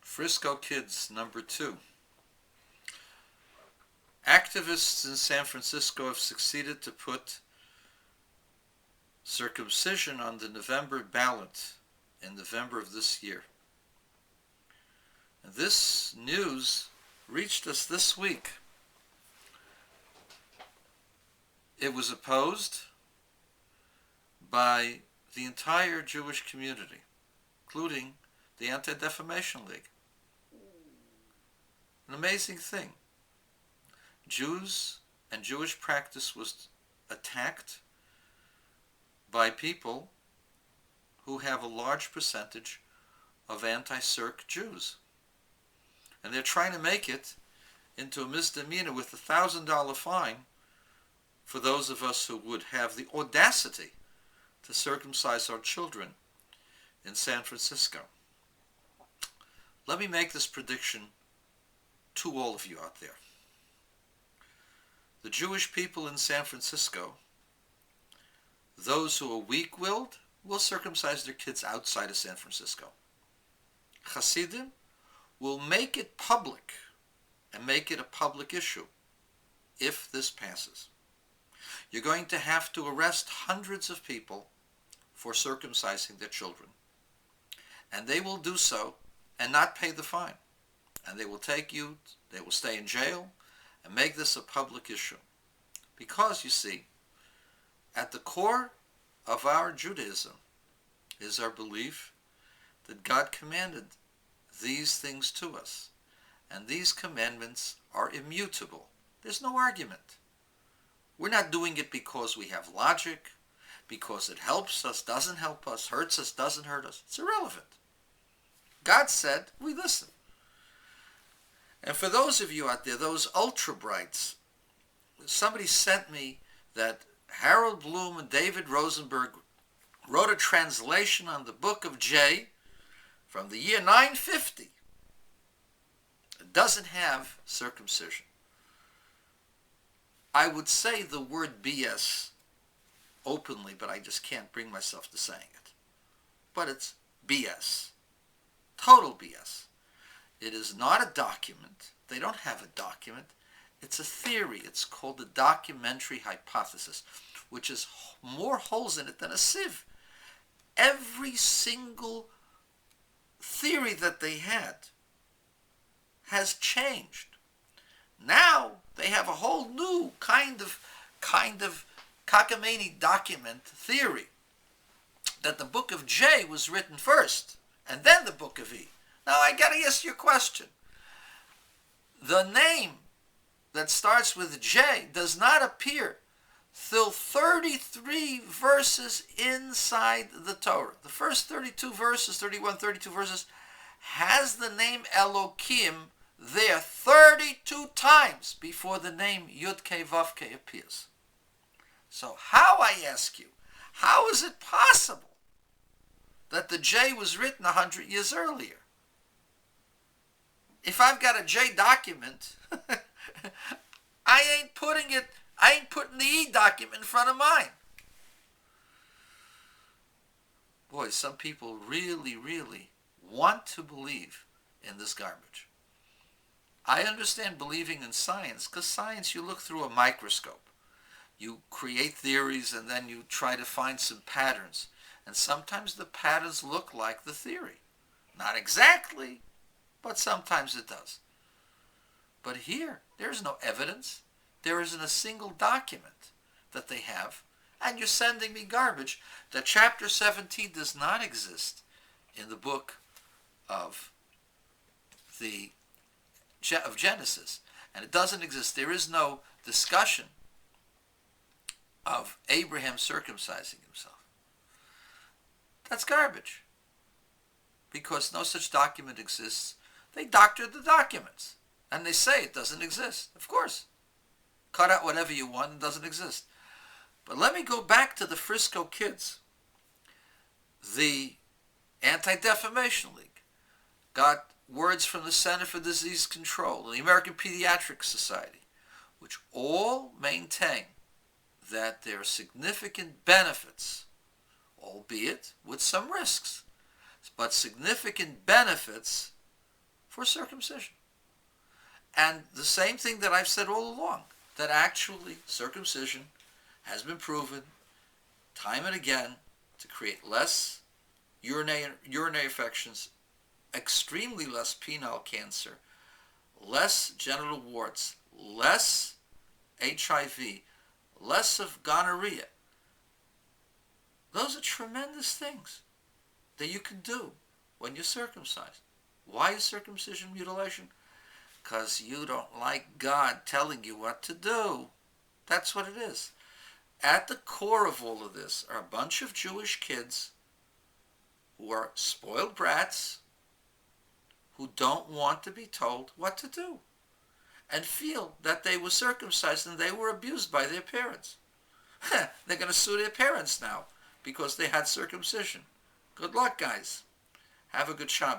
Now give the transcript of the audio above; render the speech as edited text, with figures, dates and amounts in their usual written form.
Frisco Kids #2. Activists in San Francisco have succeeded to put circumcision on the November ballot in November of this year. And this news reached us this week. It was opposed by the entire Jewish community, including the Anti-Defamation League. An amazing thing. Jews and Jewish practice was attacked by people who have a large percentage of anti-CIRC Jews. And they're trying to make it into a misdemeanor with a $1,000 fine for those of us who would have the audacity to circumcise our children in San Francisco. Let me make this prediction to all of you out there. The Jewish people in San Francisco, those who are weak-willed, will circumcise their kids outside of San Francisco. Hasidim will make it public and make it a public issue if this passes. You're going to have to arrest hundreds of people for circumcising their children. And they will do so and not pay the fine. And they will take you, they will stay in jail and make this a public issue. Because, you see, at the core of our Judaism is our belief that God commanded these things to us. And these commandments are immutable. There's no argument. We're not doing it because we have logic, because it helps us, doesn't help us, hurts us, doesn't hurt us. It's irrelevant. God said, we listen. And for those of you out there, those ultra-brights, somebody sent me that Harold Bloom and David Rosenberg wrote a translation on the book of J from the year 950. It doesn't have circumcision. I would say the word BS openly, but I just can't bring myself to saying it. But it's BS. Total BS. It is not a document. They don't have a document. It's a theory. It's called the documentary hypothesis, which has more holes in it than a sieve. Every single theory that they had has changed. Now they have a whole new kind of cockamamie document theory that the book of J was written first and then the book of E. Now I got to ask you a question. The name that starts with J does not appear till 33 verses inside the Torah. The first 32 verses, 31, 32 verses, has the name Elokim there 32 times before the name Yud-Kei Vav-Kei appears. So how, I ask you, how is it possible that the J was written 100 years earlier? If I've got a J document, I ain't putting the E document in front of mine. Boy, some people really, really want to believe in this garbage. I understand believing in science, because science, you look through a microscope. You create theories and then you try to find some patterns. And sometimes the patterns look like the theory. Not exactly, but sometimes it does. But here, there's no evidence. There isn't a single document that they have. And you're sending me garbage. That chapter 17 does not exist in the book of Genesis. And it doesn't exist. There is no discussion of Abraham circumcising himself. That's garbage. Because no such document exists. They doctored the documents. And they say it doesn't exist. Of course. Cut out whatever you want, it doesn't exist. But let me go back to the Frisco Kids. The Anti-Defamation League got words from the Center for Disease Control and the American Pediatric Society, which all maintain that there are significant benefits, albeit with some risks, but significant benefits for circumcision. And the same thing that I've said all along, that actually circumcision has been proven time and again to create less urinary infections, extremely less penile cancer, less genital warts, less HIV, less of gonorrhea. Those are tremendous things that you can do when you're circumcised. Why is circumcision mutilation? Because you don't like God telling you what to do. That's what it is. At the core of all of this are a bunch of Jewish kids who are spoiled brats who don't want to be told what to do and feel that they were circumcised and they were abused by their parents. They're going to sue their parents now because they had circumcision. Good luck, guys. Have a good Shabbat.